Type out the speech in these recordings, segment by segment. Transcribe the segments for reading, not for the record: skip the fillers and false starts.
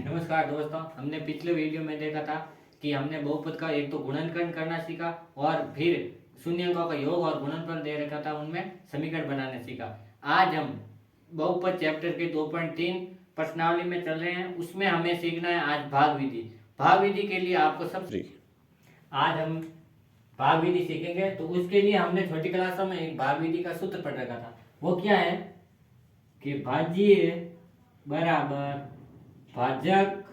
नमस्कार दोस्तों, हमने पिछले वीडियो में देखा था कि हमने बहुपद का एक तो गुणनखंड करना सीखा और फिर शून्यंकों का योग और गुणनफल दे रखा था, उनमें समीकरण बनाना सीखा। आज हम बहुपद चैप्टर के 2.3 प्रश्नावली में चल रहे हैं। उसमें हमें सीखना है आज भाग विधि। भाग विधि के लिए आपको सबसे आज हम भाग विधि सीखेंगे। तो उसके लिए हमने छोटी क्लासों में एक भाग विधि का सूत्र पढ़ रखा था। वो क्या है कि भाज्य बराबर भाजक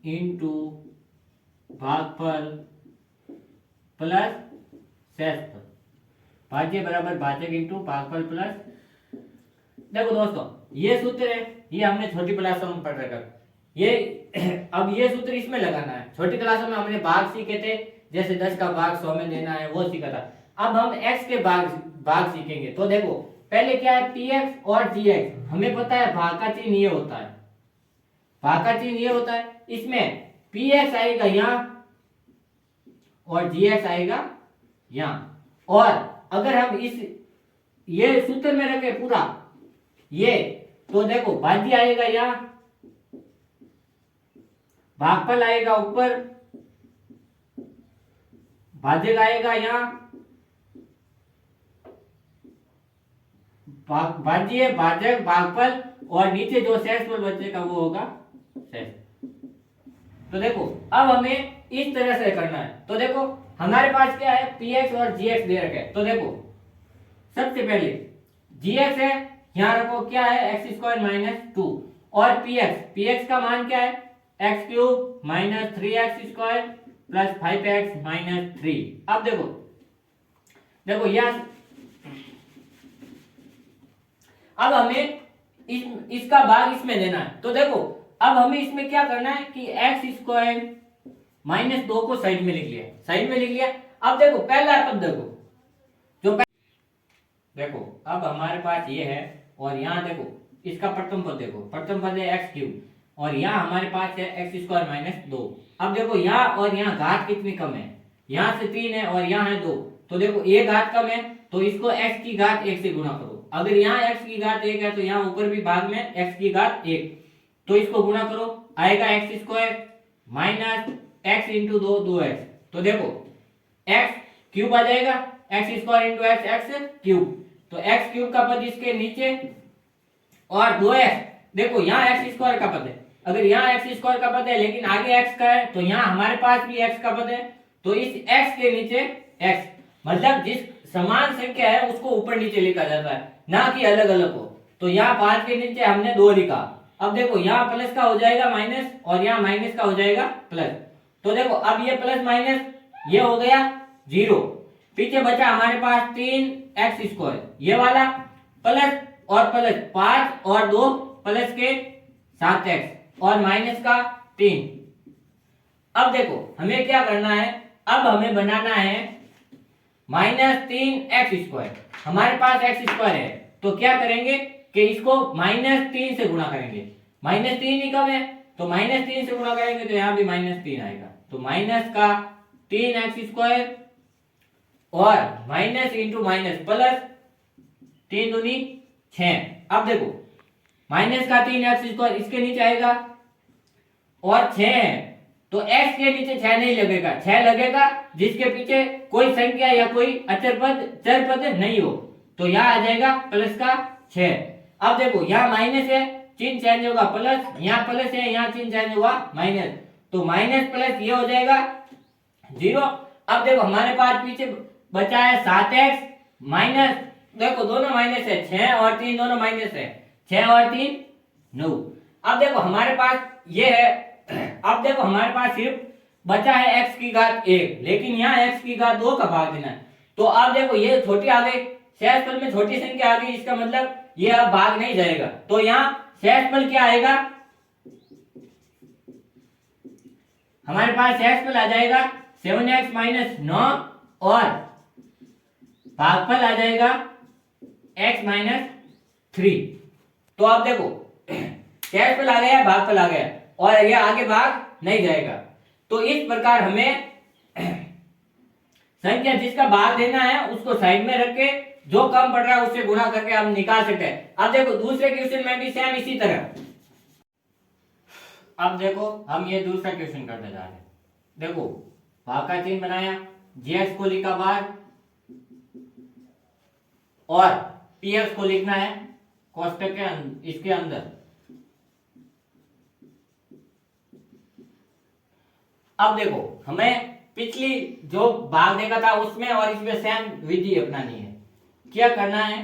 इंटू भागफल प्लस शेषफल। भाज्य बराबर भाजक इंटू भागफल प्लस। देखो दोस्तों, ये सूत्र है, ये हमने छोटी क्लासों में पढ़ रखा है। ये अब ये सूत्र इसमें लगाना है। छोटी क्लासों में हमने भाग सीखे थे, जैसे 10 का भाग 100 में देना है, वो सीखा था। अब हम x के भाग सीखेंगे। तो देखो, पहले क्या है, px और gx। हमें पता है भाग का चिन्ह ये होता है, भाग का चिन्ह ये होता है। इसमें px आएगा यहाँ और gx आएगा यहाँ। और अगर हम इस ये सूत्र में रखे पूरा ये, तो देखो भाज्य आएगा यहाँ, भागफल आएगा ऊपर, भाजक आएगा यहाँ, भाज्य भाजक भागफल, और नीचे जो शेषफल बचेगा वो होगा शेष। तो देखो अब हमें इस तरह से करना है। तो देखो हमारे पास क्या है, px और gx दे रखे। तो देखो सबसे पहले gx है, यहां रखो, क्या है, x स्क्वायर माइनस 2, और px का मान क्या है, x cube minus 3x square plus 5x minus 3। अब देखो देखो यहां अब हमें इसका भाग इसमें देना है। तो देखो अब हमें इसमें क्या करना है कि एक्स स्क्वायर माइनस 2 को साइड में लिख लिया, साइड में लिख लिया। अब देखो पहला पद देखो, जो देखो अब हमारे पास ये है, और यहाँ देखो इसका प्रथम पद देखो, प्रथम पद है एक्स क्यूब, और यहाँ हमारे पास है एक्स स्क्वायर माइनस 2। अब देखो यहाँ और यहाँ घात कितनी कम है, यहाँ से 3 है और यहाँ है 2। तो देखो ये घात कम है, तो इसको x की घात 1 से गुणा करो। अगर यहाँ x की घात 1 है तो यहाँ ऊपर भी भाग में x की घात 1, तो इसको गुणा करो, आएगा x square minus x into 2x। तो देखो x क्यूब आ जाएगा, x square into x, x cube. तो एक्स क्यूब का पद इसके नीचे, और 2x, देखो यहाँ एक्स स्क्वायर का पद है, अगर यहाँ एक्स स्क्वायर का पद है लेकिन आगे x का है, तो यहाँ हमारे पास भी x का पद है, तो इस x के नीचे x, मतलब जिस समान संख्या है उसको ऊपर नीचे लिखा जाता है, ना कि अलग अलग हो। तो यहाँ 5 के नीचे हमने 2 लिखा। अब देखो यहाँ प्लस का हो जाएगा माइनस, और यहाँ माइनस का हो जाएगा प्लस। तो देखो अब ये प्लस माइनस ये हो गया 0, पीछे बचा हमारे पास 3x स्क्वायर, ये वाला प्लस और प्लस 5 और 2 प्लस के 7x और माइनस का 3। अब देखो हमें क्या करना है, अब हमें बनाना है माइनस 3x स्क्वायर। हमारे पास x स्क्वायर है, तो क्या करेंगे कि इसको माइनस 3 से गुणा करेंगे। माइनस 3 ही कम है, तो माइनस 3 से गुणा करेंगे तो यहाँ भी माइनस 3 आएगा। तो माइनस का 3x स्क्वायर और माइनस इंटू माइनस प्लस 3 दूनी 6। अब देखो माइनस का 3x स्क्वायर इसके नीचे आएगा, और 6 है तो x के नीचे 6 नहीं लगेगा, 6 लगेगा जिसके पीछे कोई संख्या या कोई अचर पद चर पद नहीं हो। तो यहाँ आ जाएगा प्लस का 6। अब देखो यहाँ माइनस है, चिन्ह चेंज होगा प्लस, यहाँ प्लस है, यहाँ चिन्ह चेंज होगा माइनस, तो माइनस प्लस ये हो जाएगा 0। अब देखो हमारे पास पीछे बचा है 7x माइनस, देखो दोनों माइनस है, 6 और 3 दोनों माइनस है, 6 और 3 9। अब देखो हमारे पास ये है, अब देखो हमारे पास सिर्फ बचा है x की घात 1, लेकिन यहाँ x की घात 2 का भाग देना है। तो अब देखो ये छोटी आ गई, शेषफल में छोटी संख्या आ गई, इसका मतलब ये अब भाग नहीं जाएगा। तो यहाँ शेषफल क्या आएगा, हमारे पास शेषफल आ जाएगा 7x माइनस 9, और भागफल आ जाएगा x माइनस 3। तो अब देखो शेषफल आ गया, भागफल आ गया, और ये आगे भाग नहीं जाएगा। तो इस प्रकार हमें संख्या जिसका भाग देना है उसको साइड में रख के जो कम पड़ रहा है उससे गुणा करके हम निकाल सकते हैं। अब देखो दूसरे क्वेश्चन में भी सेम इसी तरह अब देखो हम ये दूसरा क्वेश्चन करने जा रहे हैं। देखो भाग का चिन्ह बनाया, gx को लिखा बाहर और px को लिखना है कोष्टक के इसके अंदर। अब देखो हमें पिछली जो भाग देखा था उसमें और इसमें सेम विधि अपनानी है। क्या करना है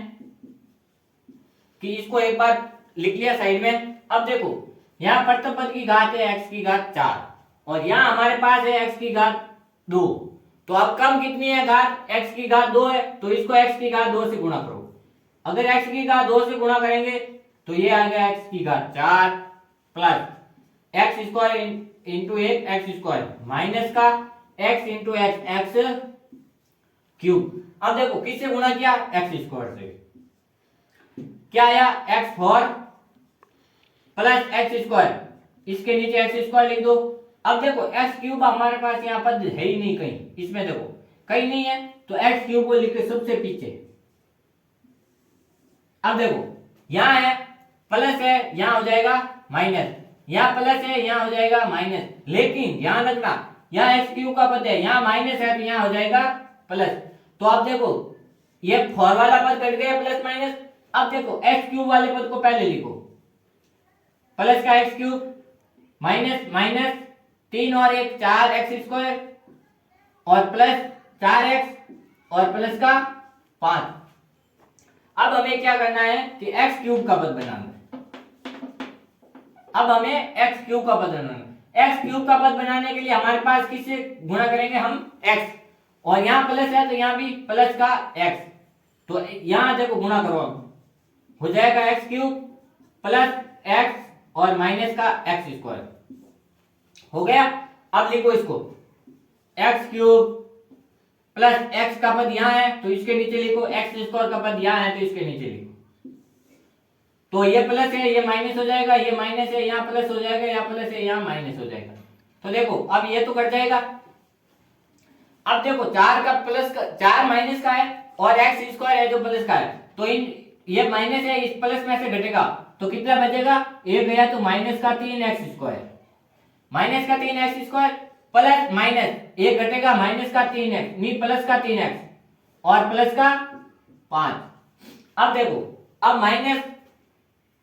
कि इसको एक बार लिख लिया साइड में। अब देखो यहाँ प्रथम पद की घात है x की घात 4 और यहाँ हमारे पास है x की घात 2। तो अब कम कितनी है घात? x की घात 2 है, तो इसको x की घात 2 से गुणा करो। अगर x की घात 2 से गुणा करेंगे तो ये आ गया x की घात 4 प्लस एक्स स्क्वायर इंटू एक एक्स स्क्वायर माइनस का x into x x cube. अब देखो किससे गुणा किया? एक्स स्क्वायर से। क्या आया? X four plus x square, इसके नीचे एक्स स्क्वायर लिख दो। अब देखो एक्स क्यूब हमारे पास यहाँ पद है ही नहीं कहीं, इसमें देखो कहीं नहीं है, तो एक्स क्यूब को लिख के सबसे पीछे। अब देखो यहाँ है प्लस है, यहाँ हो जाएगा माइनस, यहाँ प्लस है यहाँ हो जाएगा माइनस, लेकिन यहाँ रखना यहाँ एक्स क्यूब का पद है, यहाँ माइनस है तो यहाँ हो जाएगा प्लस। तो अब देखो ये 4 वाला पद कट गया प्लस माइनस। अब देखो एक्स क्यूब वाले पद को पहले लिखो, प्लस का एक्स क्यूब माइनस माइनस 3 और 1 4 एक्स स्क्वायर और प्लस 4 एक्स और प्लस का 5। अब हमें क्या करना है कि एक्स क्यूब का पद बनाना है। अब हमें एक्स क्यूब का पद बनाना है। एक्स क्यूब का पद बनाने के लिए हमारे पास किससे गुणा करेंगे? हम एक्स, और यहाँ प्लस है तो यहाँ भी प्लस का एक्स, तो यहाँ देखो गुणा करो, अब हो जाएगा एक्स क्यूब प्लस एक्स और माइनस का एक्स स्क्वायर हो गया। अब लिखो इसको एक्स क्यूब प्लस एक्स का पद यहाँ है तो इसके नीचे लिखो, एक्स स्क्वायर का पद यहाँ है तो इसके नीचे लिखो। तो ये प्लस है ये माइनस हो जाएगा, ये माइनस है यहाँ प्लस हो जाएगा, यहाँ प्लस है यहाँ माइनस हो जाएगा। तो देखो अब ये तो कट जाएगा। अब देखो 4 का प्लस का 4 माइनस का है और एक्स स्क्वायर है जो प्लस का है, तो इन ये माइनस है इस प्लस में से घटेगा तो कितना बचेगा? एक गया तो माइनस का 3 एक्स स्क्वायर, माइनस का 3 एक्स स्क्वायर प्लस माइनस एक घटेगा माइनस का 3 एक्स नहीं प्लस का 3 एक्स और प्लस का 5। अब देखो अब माइनस,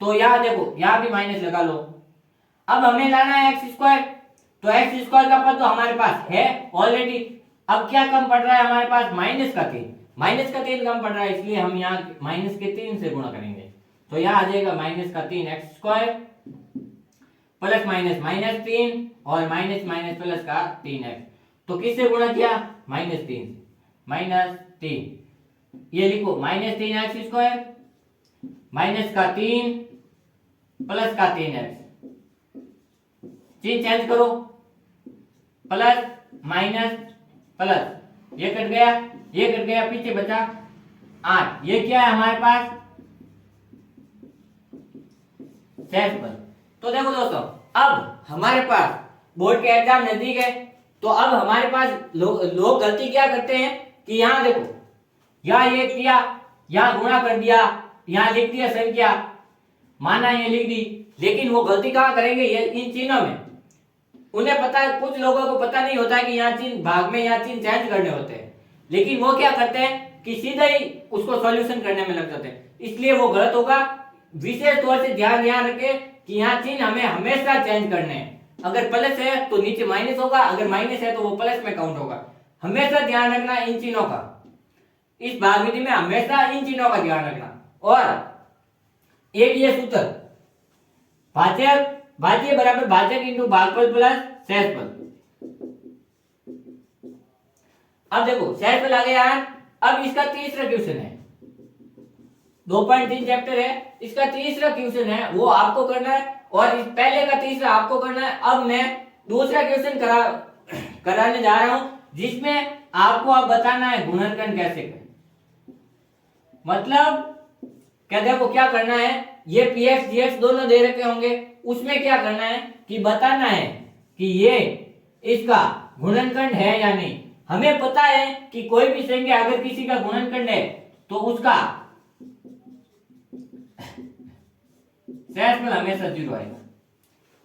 तो यहां देखो यहां भी माइनस लगा लो। अब हमें लाना है एक्स स्क्वायर, तो एक्स स्क्वायर का पद तो हमारे पास है ऑलरेडी। अब क्या कम पड़ रहा है हमारे पास? माइनस का 3, माइनस का 3 कम पड़ रहा है, इसलिए हम यहाँ माइनस के 3 से गुणा करेंगे। तो यहाँ आ जाएगा माइनस का 3 x square plus minus minus 3 और माइनस माइनस प्लस का 3 एक्स। तो किससे गुणा किया? माइनस 3 ये लिखो माइनस 3 एक्स स्क्वायर माइनस का 3 प्लस का 3 एक्स, चिन्ह चेंज करो, प्लस माइनस प्लस, ये कट गया ये कट गया, पीछे बचा 8। ये क्या है हमारे पास? शेषफल। तो देखो दोस्तों अब हमारे पास बोर्ड के एग्जाम नजदीक है, तो अब हमारे पास लोग गलती क्या करते हैं कि यहाँ देखो यहाँ ये किया, यहाँ गुणा कर दिया, यहाँ लिख दिया संख्या, माना ये लिख दी, लेकिन वो गलती कहाँ करेंगे? ये इन चिन्हों में। उन्हें पता है, कुछ लोगों को पता नहीं होता है कि यहाँ चिन्ह भाग में यहाँ चिन्ह चेंज करने होते हैं, लेकिन वो क्या करते हैं कि सीधा ही उसको सॉल्यूशन करने में लग जाते हैं, इसलिए वो गलत होगा। विशेष तौर से ध्यान यहाँ रखें कि यहाँ चिन्ह हमें हमेशा चेंज करने हैं। अगर प्लस है तो नीचे माइनस होगा, अगर माइनस है तो वो प्लस में काउंट होगा। हमेशा ध्यान रखना इन चिन्हों का, इस भाग विधि में हमेशा इन चिन्हों का ध्यान रखना। और एक ये सूत्र भाज्य बराबर भाजक इंटू भागफल प्लस शेषफल। अब देखो शेषफल आ गया। अब इसका तीसरा क्वेश्चन है, 2.3 चैप्टर है, इसका तीसरा क्वेश्चन है वो आपको करना है, और इस पहले का तीसरा आपको करना है। अब मैं दूसरा क्वेश्चन कराने जा रहा हूं, जिसमें आपको अब बताना है गुणनखंड कैसे करें। मतलब क्या, देखो क्या करना है, ये px dx दोनों दे रखे होंगे, उसमें क्या करना है कि बताना है कि ये इसका गुणनखंड है या नहीं। हमें पता है कि कोई भी संख्या अगर किसी का गुणनखंड है तो उसका शेषफल हमेशा 0 आएगा।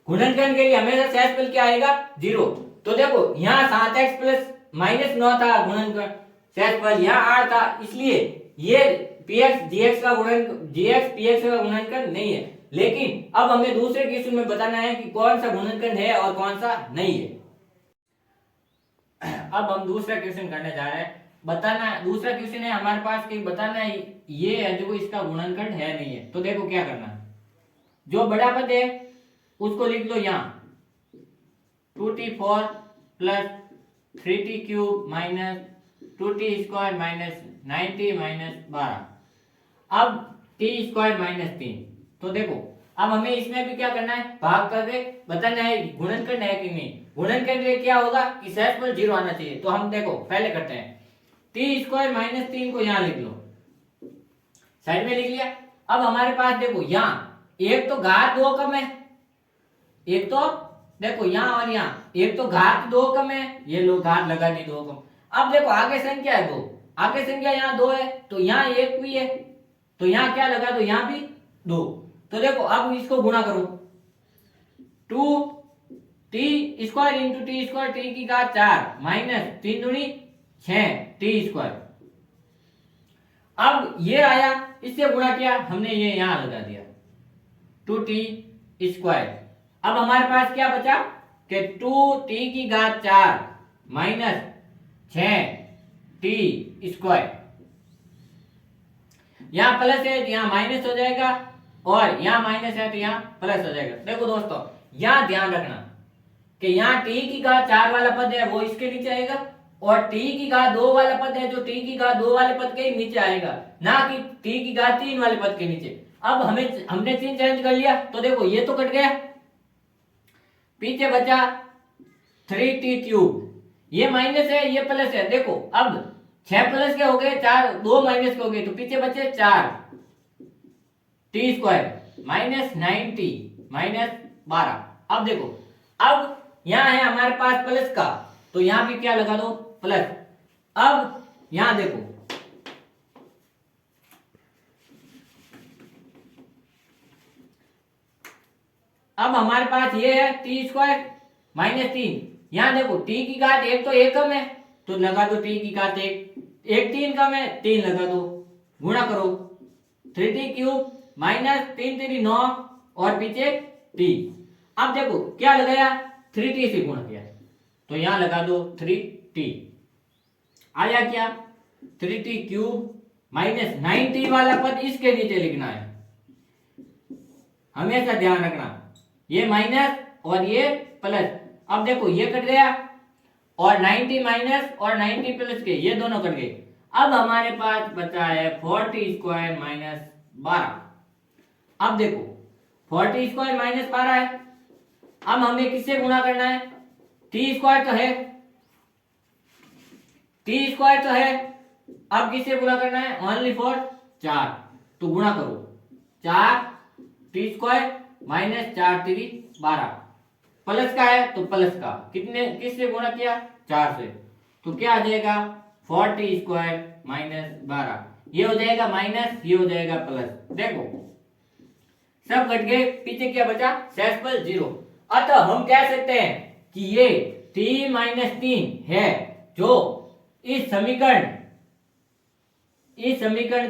गुणनखंड के लिए हमेशा शेषफल क्या आएगा 0। तो देखो यहाँ 7x प्लस -9 था गुणनखंड शेषफल, यहाँ 8 था, इसलिए ये px dx का गुणन dx px का गुणनखंड नहीं है। लेकिन अब हमें दूसरे क्वेश्चन में बताना है कि कौन सा गुणनखंड है और कौन सा नहीं है। अब हम दूसरा क्वेश्चन करने जा रहे हैं। बताना दूसरा क्वेश्चन है हमारे पास कि बताना है ये है देखो इसका गुणनखंड है नहीं है। तो देखो क्या करना है, जो बड़ा पद है उसको लिख लो यहाँ 2t4 plus 3t³ minus 2t² minus 90 minus 12। अब t² माइनस 3। तो देखो अब हमें इसमें भी क्या करना है, भाग करके बताना है गुणनखंड है कि नहीं। गुणनखंड में क्या होगा कि शेषफल 0 आना चाहिए। तो हम देखो पहले करते हैं, t² माइनस 3 को यहाँ लिख लो, साइड में लिख लिया। अब हमारे पास देखो यहाँ एक तो घात 2 कम है, एक तो देखो यहाँ और यहाँ एक तो घात 2 कम है, ये लो घात लगा दी 2 कम। अब देखो आगे संख्या है 2, आगे संख्या यहाँ 2 है, तो यहाँ 1 भी है, तो यहाँ क्या लगा दो, यहाँ भी 2। तो देखो अब इसको गुणा करो, 2t² इंटू t² t की घात 4 माइनस 3 दूनी 6 t²। अब ये आया, इससे गुणा किया हमने, ये यहां लगा दिया 2t²। अब हमारे पास क्या बचा कि 2t की घात 4 माइनस 6t²। यहां प्लस है तो यहां माइनस हो जाएगा, और यहां माइनस है तो यहां प्लस हो जाएगा। देखो दोस्तों यहां ध्यान रखना कि यहाँ t की घात 4 वाला पद है वो इसके नीचे आएगा, और t की घात 2 वाला पद है जो t की घात 2 वाले पद के नीचे आएगा, ना कि t की घात 3 वाले पद के नीचे। अब हमने चिन्ह चेंज कर लिया, तो देखो ये तो कट गया, पीछे बचा 3t³। ये माइनस है ये प्लस है। देखो अब 6 प्लस के हो गए, 4 2 माइनस के हो गए, तो पीछे बचे 4t² माइनस 90 माइनस 12। अब देखो अब यहां है हमारे पास प्लस का, तो यहां भी क्या लगा दो प्लस। अब यहां देखो अब हमारे पास ये है t² माइनस 3। यहां देखो t की घात 1 तो 1 कम है, तो लगा दो t की घात 1 3 कम है 3 लगा दो, गुणा करो 3t³ माइनस 3 3 9 और पीछे t। अब देखो क्या लगाया 3t से गुणा किया, तो यहां लगा दो 3t। आया क्या 3t³ माइनस 90 वाला पद इसके नीचे लिखना है, हमेशा ध्यान रखना, ये माइनस और ये प्लस। अब देखो ये कट गया, और 90 माइनस और 90 प्लस के ये दोनों कट गए। अब हमारे पास बचा है 40² माइनस 12। अब देखो 40² माइनस 12 है, अब हमें किससे गुणा करना है, t² तो है, t² तो है, अब किससे गुणा करना है, ओनली फॉर 4। तो गुणा करो 4t² माइनस 4 3 12, प्लस का है तो प्लस का, कितने किससे गुणा किया 4 से, तो क्या आ जाएगा 40² माइनस 12। ये हो जाएगा माइनस, ये हो जाएगा प्लस। देखो सब घट गए, पीछे क्या बचा शेषफल 0। अतः हम कह सकते हैं कि ये t माइनस 3 है जो इस समीकरण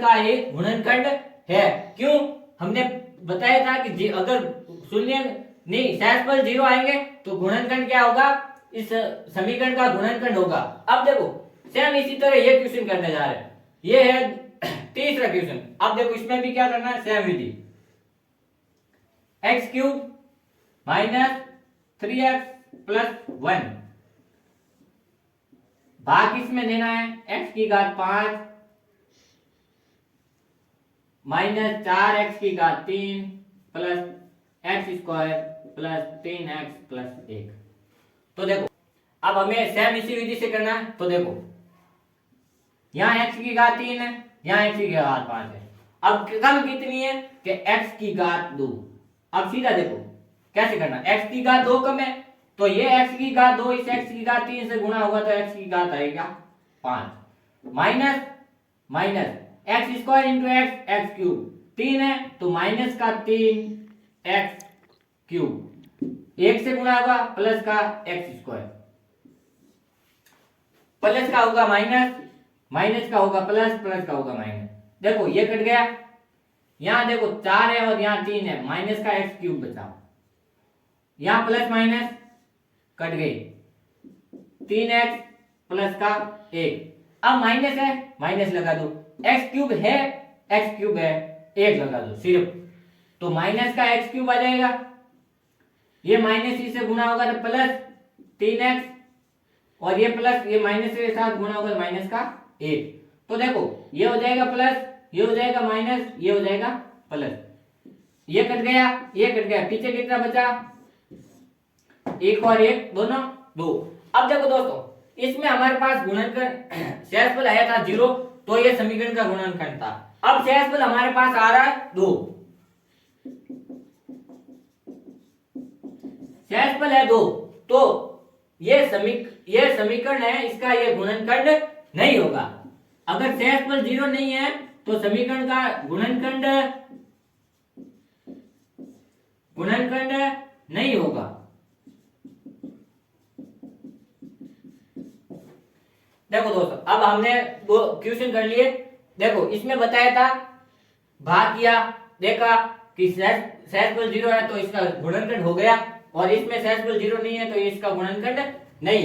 का एक गुणनखंड है। क्यों, हमने बताया था कि अगर शून्य नहीं शेषफल 0 आएंगे तो गुणनखंड क्या होगा, इस समीकरण का गुणनखंड होगा। अब देखो सेम इसी तरह ये क्वेश्चन करने जा रहे हैं, ये है तीसरा क्वेश्चन। अब देखो इसमें भी क्या करना है, सेम विधि, x³ माइनस 3x प्लस 1 भाग इसमें देना है x की घात 5 माइनस 4x की घात 3 plus x² plus 3x plus 1। तो देखो अब हमें सेम इसी विधि से करना है। तो देखो यहाँ x की घात 3 है, यहाँ x की घात 5 है, अब कम कितनी है कि x की घात 2। अब सीधा देखो कैसे करना, x की घात 2 कम है, तो ये x की घात 2 इस x की घात 3 से गुणा होगा तो x की घात आएगा 5 minus minus x² into x x³ 3 है तो माइनस का 3 x³ गुना होगा प्लस का एक्स स्क्वायर, प्लस का होगा माइनस, माइनस का होगा प्लस, प्लस का होगा माइनस। देखो ये कट गया, यहां देखो 4 है और यहां 3 है, माइनस का एक्स क्यूब बचा, यहां प्लस माइनस कट गई, 3x प्लस का 1। अब माइनस है, माइनस लगा दो, एक्स क्यूब है, एक्स क्यूब है, 1 लगा दो सिर्फ, तो माइनस का एक्स क्यूब आ जाएगा, ये माइनस ही से गुना होगा तो प्लस 3x, और ये प्लस ये माइनस के साथ गुना होगा तो माइनस का 1। तो देखो ये हो जाएगा प्लस, ये हो जाएगा माइनस, ये हो जाएगा प्लस, ये कट गया, ये कट गया, पीछे कितना बचा, 1 और 1 दोनों 2। अब देखो दोस्तों, इसमें हमारे पास गुणनखंड शेषफल आया था 0, तो ये समीकरण का गुणनखंड था। अब शेषफल हमारे पास आ रहा है 2, शेषफल है 2, तो ये समीकरण है, इसका ये गुणनखंड नहीं होगा। अगर शेषफल 0 नहीं है तो समीकरण का गुणनखंड नहीं होगा। देखो दोस्तों, अब हमने दो क्वेश्चन कर लिए। देखो इसमें बताया था, भाग किया, देखा कि शेषफल 0 है तो इसका गुणनखंड हो गया, और इसमें शेषफल 0 नहीं है तो इसका गुणनखंड नहीं।